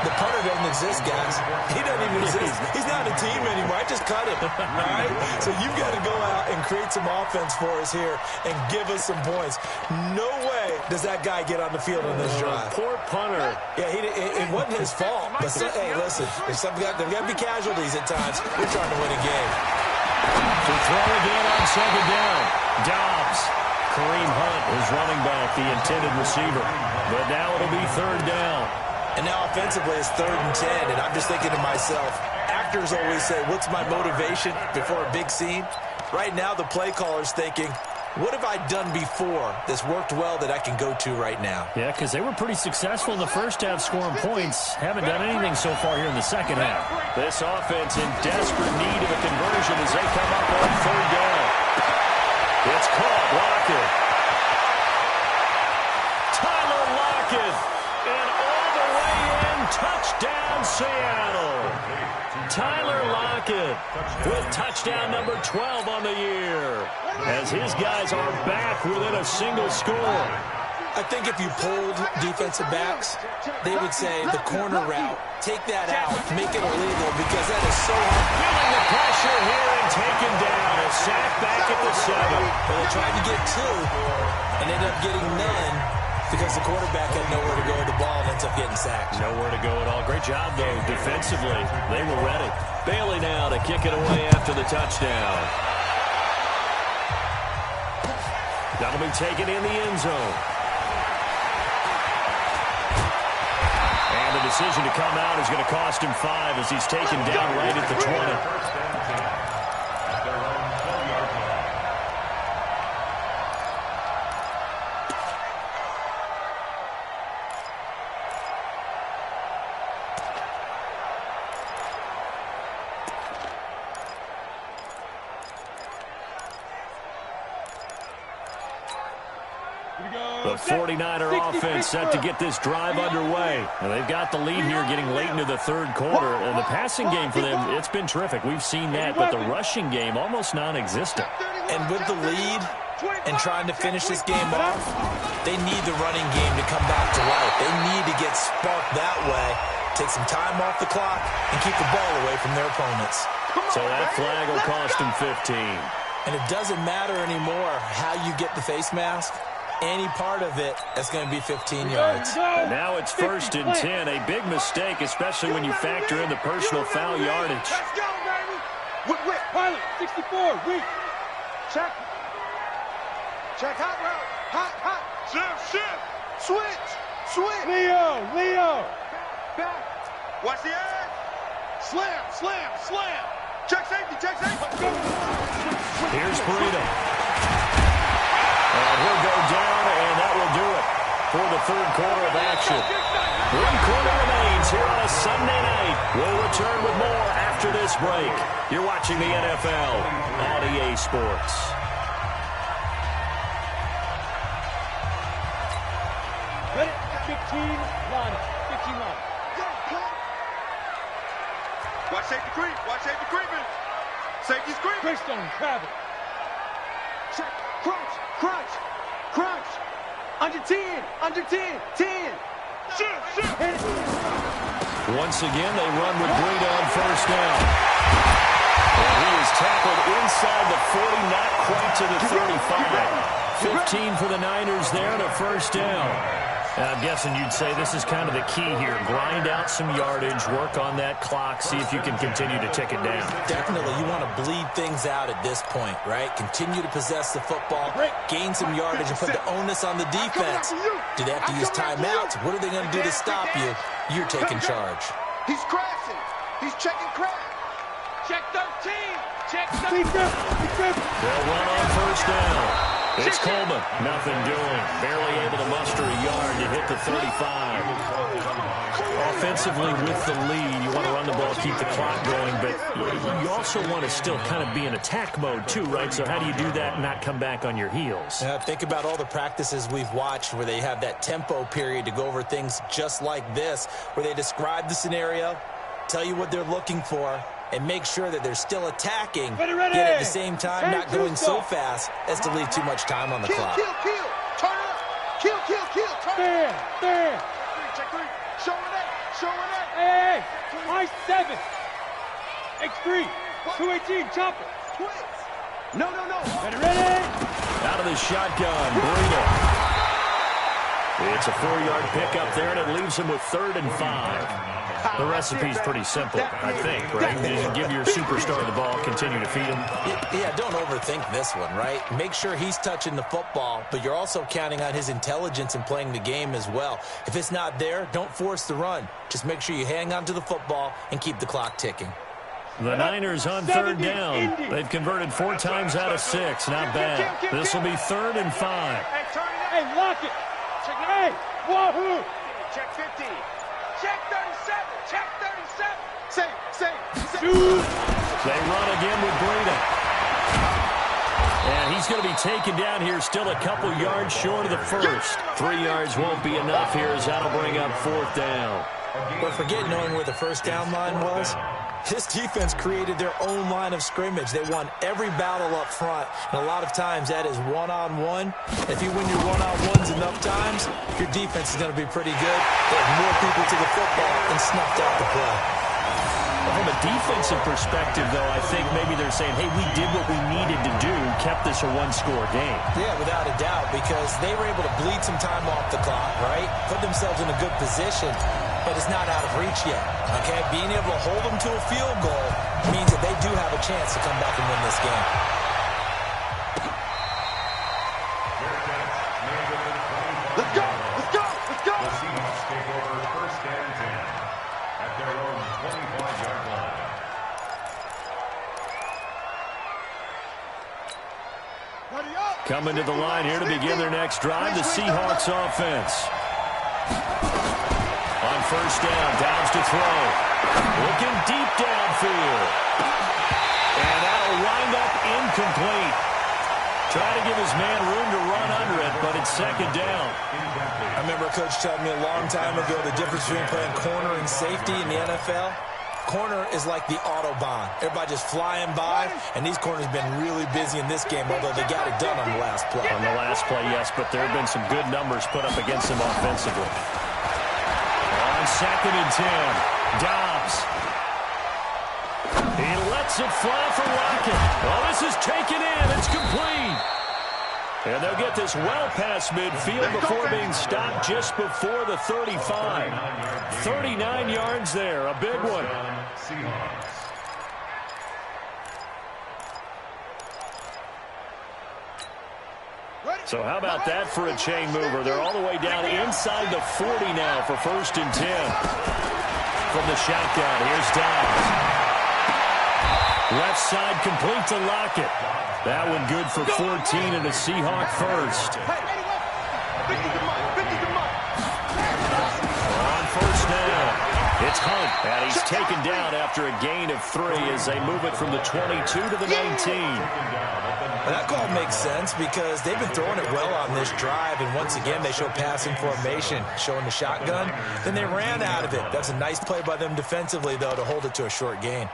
The punter doesn't exist, guys. He doesn't even exist. He's not a team anymore. I just cut him, all right? So you've got to go out and create some offense for us here and give us some points. No way does that guy get on the field on this drive.
Poor punter.
Yeah, it wasn't his fault. But, hey, listen, there's got to be casualties at times. We're trying to win a game.
To throw again on second down. Dobbs. Kareem Hunt is running back, the intended receiver. But now it'll be third down.
And now offensively it's 3rd and 10. And I'm just thinking to myself, actors always say, what's my motivation before a big scene? Right now the play caller's thinking, what have I done before that's worked well that I can go to right now?
Yeah, because they were pretty successful in the first half scoring points. Haven't done anything so far here in the second half. This offense in desperate need of a conversion as they come up on third down. It's caught. Lockett. Tyler Lockett. And all the way in. Touchdown, Seattle. Tyler Lockett with touchdown number 12 on the year. As his guys are back within a single score.
I think if you polled defensive backs, they would say the corner route, take that out, make it illegal because that is so hard.
Feeling the pressure here and taken down. A sack back at the 7.
Well, they tried to get 2 and ended up getting none because the quarterback had nowhere to go with the ball and ends up getting sacked.
Nowhere to go at all. Great job, though, defensively. They were ready. Bailey now to kick it away after the touchdown. That'll be taken in the end zone. And the decision to come out is going to cost him 5 as he's taken down right at the 20.
First and 10 at their own 12-yard line.
The 49er offense set to get this drive underway. And they've got the lead here getting late into the third quarter. And the passing game for them, it's been terrific. We've seen that, but the rushing game almost non-existent.
And with the lead and trying to finish this game off, they need the running game to come back to life. They need to get sparked that way, take some time off the clock, and keep the ball away from their opponents.
So that flag will cost them 15.
And it doesn't matter anymore how you get the face mask. Any part of it is going to be 15 yards.
And now it's 1st and 10. A big mistake, especially when you factor in the personal foul yardage.
Let's go, baby. Whip.
Pilot, 64, weak.
Check. Check hot route. Hot. Shift. Switch.
Leo.
Back. Watch the edge. Slam. Check safety.
Here's Burrito. And he'll go down, and that will do it for the third quarter of action. 1 quarter remains here on a Sunday night. We'll return with more after this break. You're watching the NFL on EA Sports.
Ready? 15 line. 15 line.
Watch safety creeping. Safety's creeping.
Greystone, travel.
Check. Crunch. Under 10. 10. Shift.
Once again, they run with Breida on first down. And he is tackled inside the 40, not quite to the 35. 15 for the Niners there and a first down. I'm guessing you'd say this is kind of the key here. Grind out some yardage, work on that clock, see if you can continue to tick it down.
Definitely, you want to bleed things out at this point, right? Continue to possess the football, gain some yardage, and put the onus on the defense. Do they have to use timeouts? What are they going to do to stop you? You're taking charge.
He's crashing. He's checking crash.
Check 13. Check 13.
They'll run on first down. It's Coleman. Nothing doing. Barely able to muster a yard to hit the 35. Offensively with the lead, you want to run the ball, keep the clock going, but you also want to still kind of be in attack mode too, right? So how do you do that and not come back on your heels?
Think about all the practices we've watched where they have that tempo period to go over things just like this, where they describe the scenario, tell you what they're looking for, and make sure that they're still attacking, yet at the same time not going so fast as to leave too much time on the clock.
Kill, turn up. Kill, turn up.
There.
Check 3. Showing that.
Hey, high 7. X3. 218, chop it.
Twins. No.
Ready.
Out of the shotgun, Breida. It's a 4-yard pickup there, and it leaves him with 3rd and 5. The recipe's pretty simple, I think, right? You give your superstar the ball, continue to feed him.
Yeah, don't overthink this one, right? Make sure he's touching the football, but you're also counting on his intelligence in playing the game as well. If it's not there, don't force the run. Just make sure you hang on to the football and keep the clock ticking.
The Niners on 3rd down. They've converted 4 times out of 6. Not bad. This will be 3rd and 5.
Hey, lock it. Check it. Hey, wahoo.
Check 50. Check 37. Check 37. Say.
Shoot.
They run again with Breida. And he's going to be taken down here, still a couple yards short of the first. 3 yards won't be enough here as that'll bring up 4th down.
But forget knowing where the first down line was. This defense created their own line of scrimmage. They won every battle up front, and a lot of times that is one-on-one. If you win your one-on-ones enough times, your defense is going to be pretty good. They have more people to the football and snuffed out the play.
From a defensive perspective, though, I think maybe they're saying, hey, we did what we needed to do, kept this a 1-score game.
Yeah, without a doubt, because they were able to bleed some time off the clock, right? Put themselves in a good position, but it's not out of reach yet, okay? Being able to hold them to a field goal means that they do have a chance to come back and win this game.
Let's go.
The Seahawks take over 1st and 10 at their own 25-yard line.
Coming to the line here to begin their next drive, the Seahawks offense. On 1st down, Downs to throw. Looking deep downfield. And that'll wind up incomplete. Trying to give his man room to run under it, but it's 2nd down.
I remember a coach telling me a long time ago the difference between playing corner and safety in the NFL. Corner is like the Autobahn. Everybody just flying by, and these corners have been really busy in this game, although they got it done on the last play.
On the last play, yes, but there have been some good numbers put up against them offensively. On 2nd and 10, Dobbs. He lets it fly for Lockett. Well, this is taken in. It's complete. And they'll get this well past midfield before being stopped just before the 35. 39 yards there, a big one. So how about that for a chain mover? They're all the way down inside the 40 now for 1st and 10. From the shotgun, here's Dobbs. Left side complete to Lockett. That one good for 14 and a Seahawk first. On 1st down, it's Hunt, and he's taken down after a gain of 3 as they move it from the 22 to the 19.
That call makes sense because they've been throwing it well on this drive, and once again they show passing formation, showing the shotgun. Then they ran out of it. That's a nice play by them defensively, though, to hold it to a short gain.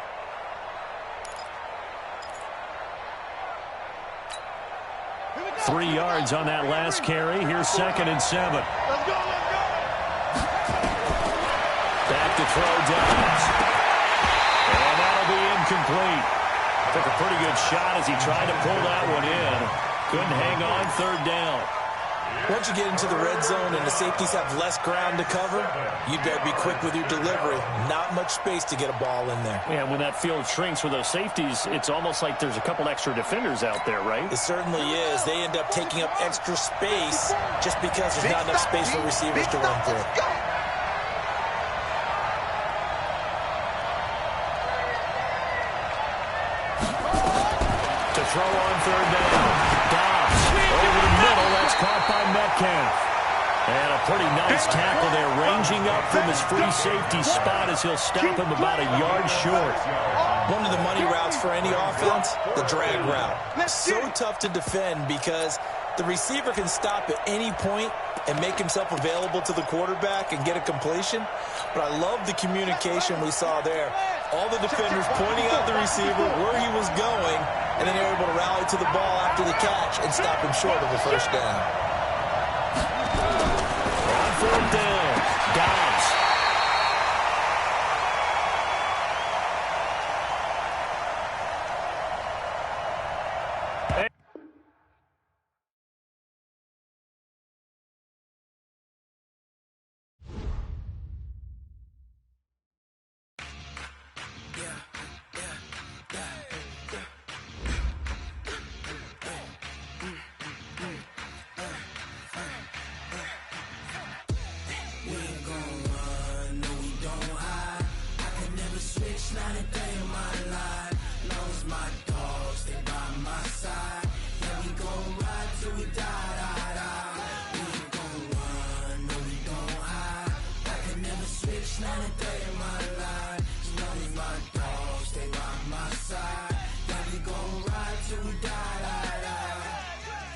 Three yards on that last carry. Here's 2nd and 7. Back to throw Downs. And that'll be incomplete. Took a pretty good shot as he tried to pull that one in. Couldn't hang on 3rd down.
Once you get into the red zone and the safeties have less ground to cover, you better be quick with your delivery. Not much space to get a ball in there.
Yeah, when that field shrinks with those safeties, it's almost like there's a couple extra defenders out there, right?
It certainly is. They end up taking up extra space just because there's not enough space for receivers to run through.
To throw on third down. Dobbs over the middle. That's caught by Metcalf. And a pretty nice tackle there, ranging up from his free safety spot as he'll stop him about a yard short.
One of the money routes for any offense, the drag route. So tough to defend because the receiver can stop at any point and make himself available to the quarterback and get a completion. But I love the communication we saw there. All the defenders pointing out the receiver, where he was going, and then they were able to rally to the ball after the catch and stop him short of a first down.
On fourth down, Dobbs.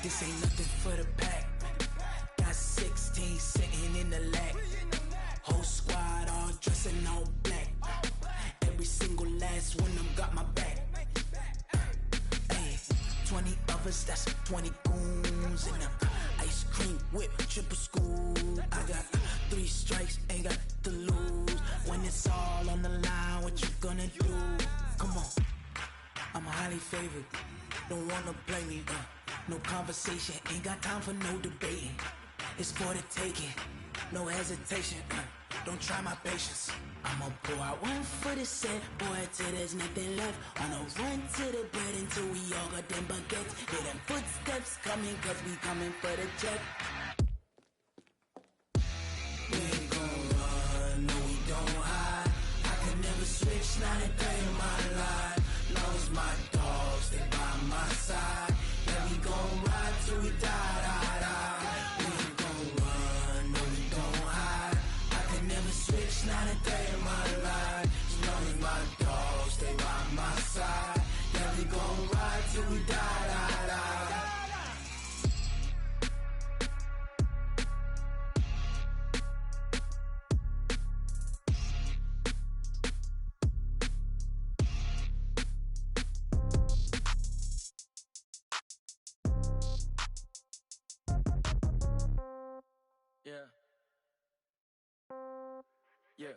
This ain't nothing for the pack. Got 16 sitting in the lap. Whole squad all dressing all black. Every single last one of them got my back. Hey, 20 of us, that's 20 goons in them. Ice cream whip, triple scoop. I got 3 strikes, ain't got to lose. When it's all on the line, what you gonna do? Come on, I'm highly favored. Don't wanna play me, no conversation, ain't got time for no debating. It's for the taking, no hesitation, don't try my patience. I'ma pour out one for the set, boy, till there's nothing left. On a run to the bread until we all got them baguettes. Hear them footsteps coming, cause we coming for the check. We ain't gon' run, no we don't hide. I can never switch, not a day in my life. Long as my dogs, they by my side. Yeah, we gon' ride till we die, die, die. We ain't gon' run, no we don't hide. I can never switch, not a day in my life. As long as my dogs, stay by my side. Yeah, we gon' ride till we die, die, die. Yeah. Yeah.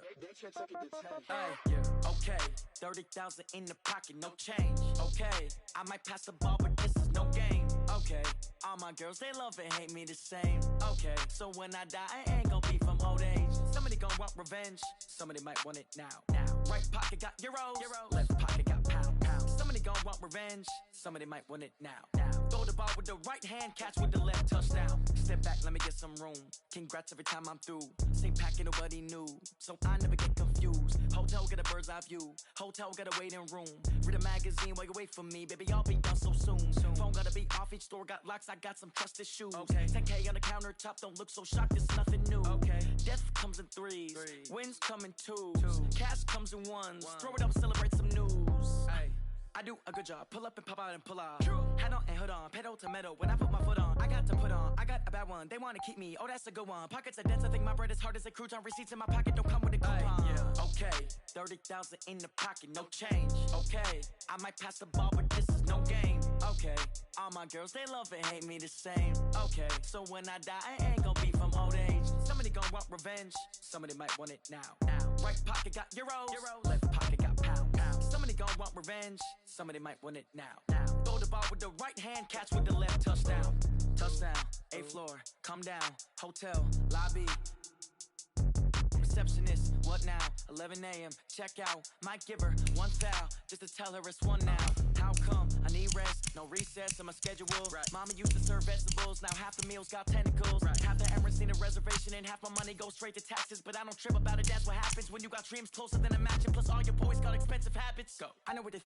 Okay. 30,000 in the pocket, no change. Okay. I might pass the ball, but this is no game. Okay. All my girls, they love and hate me the same. Okay. So when I die, I ain't gon' be from old age. Somebody gon' want revenge. Somebody might want it now. Right pocket got euros. Left pocket got pound. Somebody gon' want revenge. Somebody might want it now. Throw the ball with the right hand, catch with the left, touchdown. Step back, let me get some room. Congrats every time I'm through. Same packet, nobody knew, so I never get confused. Hotel got a bird's eye view. Hotel got a waiting room. Read a magazine while you wait for me, baby. I'll be done so soon. Phone gotta be off. Each store got locks. I got some trusted shoes. 10K on the countertop. Don't look so shocked. It's nothing new. Death comes in threes. Wins come in twos. Cash comes in ones. Throw it up, celebrate some news. I do a good job. Pull up and pop out and pull out. Head on and hood on. Pedal to metal. When I put my foot on, I got to put on. I got a bad one. They want to keep me. Oh, that's a good one. Pockets are dense. I think my bread is hard as a crouton. Receipts in my pocket don't come with a coupon. Okay. 30,000 in the pocket. No change. Okay. I might pass the ball, but this is no game. Okay. All my girls, they love and hate me the same. Okay. So when I die, I ain't gonna be from old age. Somebody gon' want revenge. Somebody might want it now. Right pocket got euros. Left pocket got pound. Somebody gon' want revenge. Somebody might want it now. Throw the ball with the right hand, catch with the left, touchdown. Touchdown, 8th floor, come down, hotel, lobby. Receptionist, what now? 11 a.m., check out. Might give her one foul, just to tell her it's one now. How come? I need rest, no recess on my schedule. Right. Mama used to serve vegetables, now half the meals got tentacles. Right. Half the Emirates need a reservation and half my money goes straight to taxes. But I don't trip about it, that's what happens when you got dreams closer than a match. And plus all your boys got expensive habits. Go. I know where they